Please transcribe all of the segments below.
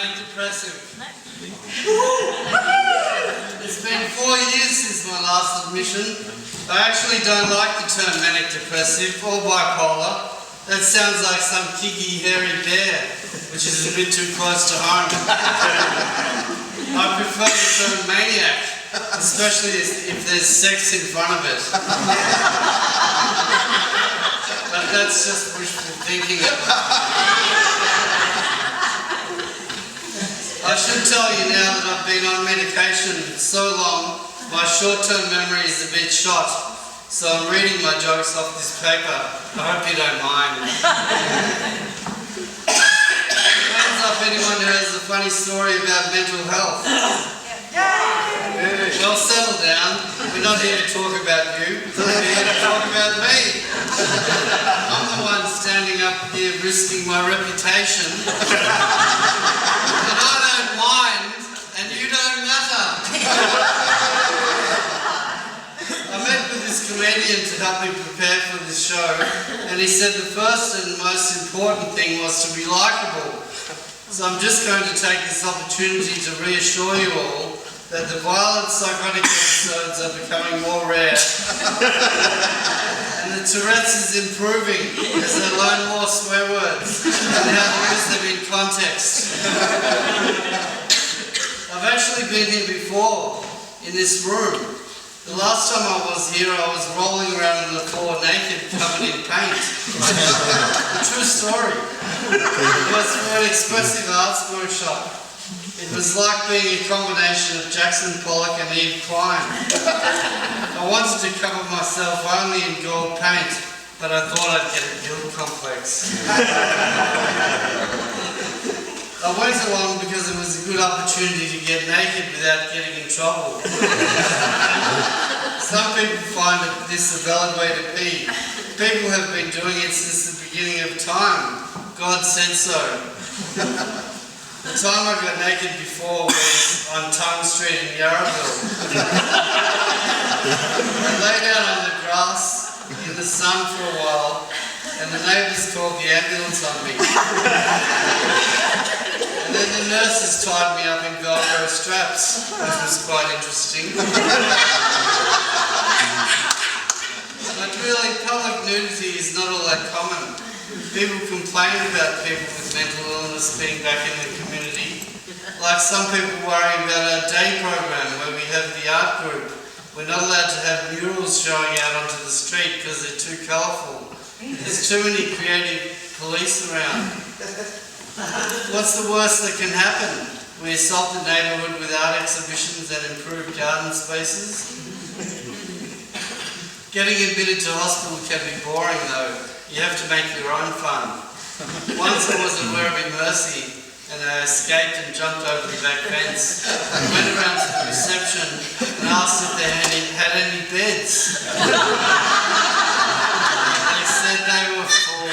manic depressive. It's been 4 years since my last admission. I actually don't like the term manic depressive or bipolar. That sounds like some kicky hairy bear, which is a bit too close to home. I prefer the term maniac, especially if there's sex in front of it. But that's just wishful thinking. I should tell you now that I've been on medication so long, my short-term memory is a bit shot. So I'm reading my jokes off this paper. I hope you don't mind. Hands up anyone who has a funny story about mental health. Well, settle down. We're not here to talk about you. We're here to talk about me. I'm the one standing up here risking my reputation. And I don't mind, and you don't matter. I met with this comedian to help me prepare for this show, and he said the first and most important thing was to be likeable. So I'm just going to take this opportunity to reassure you all that the violent psychotic episodes are becoming more rare, and the Tourette's is improving as they learn more swear words and how to use them in context. I've actually been here before, in this room. The last time I was here, I was rolling around on the floor naked, covered in paint. A true story. It was for an expressive arts workshop. It was like being a combination of Jackson Pollock and Eve Klein. I wanted to cover myself only in gold paint, but I thought I'd get a guilt complex. I went along because it was a good opportunity to get naked without getting in trouble. Some people find this a valid way to be. People have been doing it since the beginning of time. God said so. The time I got naked before was on Tongue Street in Yarraville. I lay down on the grass in the sun for a while, and the neighbours called the ambulance on me. And then the nurses tied me up in Velcro straps, which was quite interesting. But really, public nudity is not all that common. People complain about people with mental illness being back in the community. Like some people worry about our day program where we have the art group. We're not allowed to have murals showing out onto the street because they're too colourful. There's too many creative police around. What's the worst that can happen? We assault the neighbourhood with art exhibitions and improved garden spaces? Getting admitted to hospital can be boring though. You have to make your own fun. Once I was aware of Mercy and I escaped and jumped over the back fence. I went around to the reception and asked if they had any beds. They said they were full.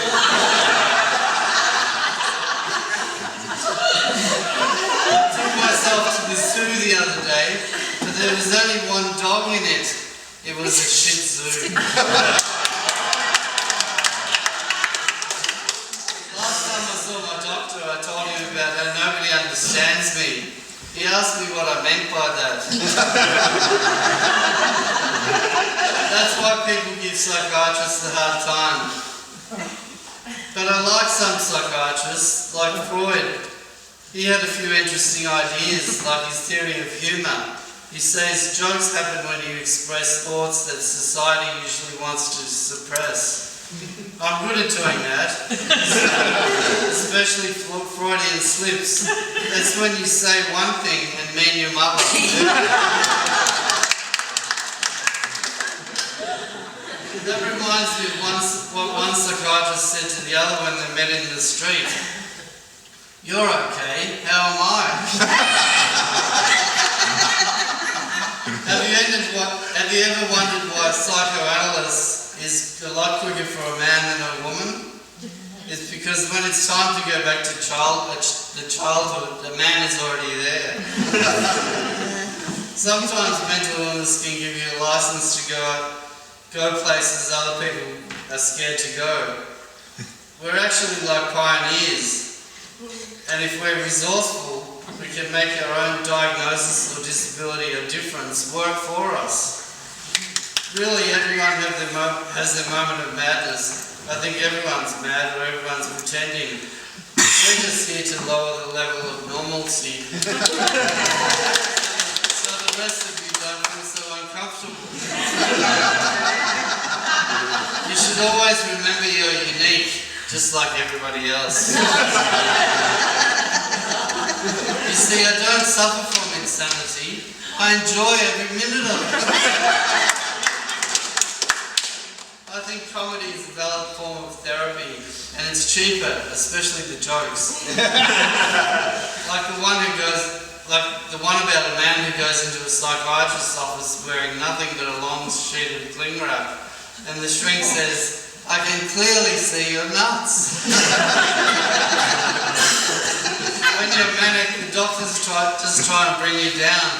I took myself to the zoo the other day, but there was only one dog in it. It was a Shih Tzu. Last time I saw my doctor, I told him about how nobody understands me. He asked me what I meant by that. That's why people give psychiatrists a hard time. But I like some psychiatrists, like Freud. He had a few interesting ideas, like his theory of humour. He says jokes happen when you express thoughts that society usually wants to suppress. I'm good at doing that, especially Freudian slips. That's when you say one thing and mean your mother. That reminds me of what one psychiatrist said to the other when they met in the street. You're okay, how am I? Have you ever wondered why psychoanalysis is a lot quicker for a man than a woman? It's because when it's time to go back to childhood, the man is already there. Sometimes mental illness can give you a license to go places other people are scared to go. We're actually like pioneers. And if we're resourceful, we can make our own diagnosis or disability or difference work for us. Really, everyone has their moment of madness. I think everyone's mad or everyone's pretending. We're just here to lower the level of normalcy so the rest of you don't feel so uncomfortable. You should always remember you're unique, just like everybody else. You see, I don't suffer from insanity. I enjoy every minute of it. I think comedy is a valid form of therapy, and it's cheaper, especially the jokes. like the one about a man who goes into a psychiatrist's office wearing nothing but a long sheet of cling wrap, and the shrink says, "I can clearly see your nuts." When you're manic, the doctors just try and bring you down.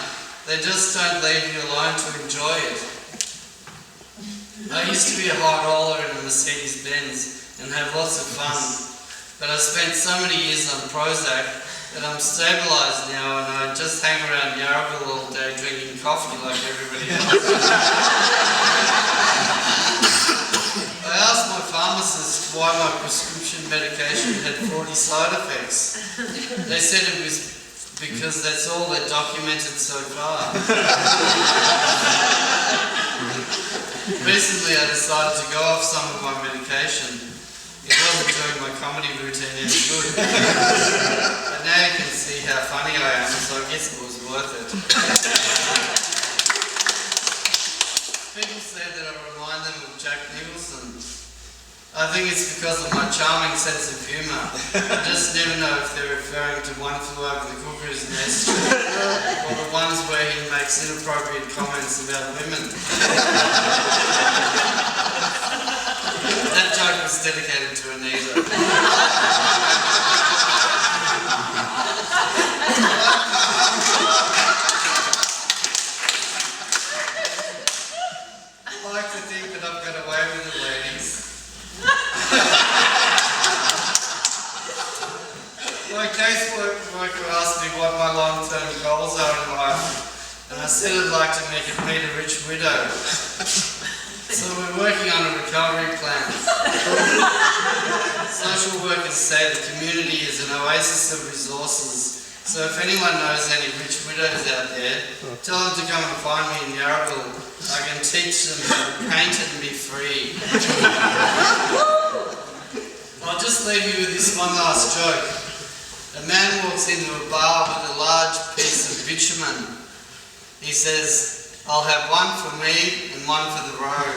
They just don't leave you alone to enjoy it. I used to be a high roller in a Mercedes Benz and have lots of fun, but I spent so many years on Prozac that I'm stabilised now and I just hang around Yarraville all day drinking coffee like everybody else. I asked my pharmacist why my prescription medication had 40 side effects. They said it was because that's all they're documented so far. Recently I decided to go off some of my medication. It wasn't doing my comedy routine any good. But now you can see how funny I am, so I guess it was worth it. People say that I remind them of Jack Nicholson. I think it's because of my charming sense of humour. I just never know if they're referring to One Flew Over the Cuckoo's Nest or the ones where he makes inappropriate comments about women. That joke was dedicated to Anita. I like to think that I've got away with it, ladies. My caseworker asked me what my long-term goals are in life, and I said I'd like to meet a rich widow. So we're working on a recovery plan. Social workers say the community is an oasis of resources, so if anyone knows any rich widows out there, tell them to come and find me in Yarraville. I can teach them to paint and be free. I'll just leave you with this one last joke. A man walks into a bar with a large piece of bitumen. He says, "I'll have one for me and one for the road."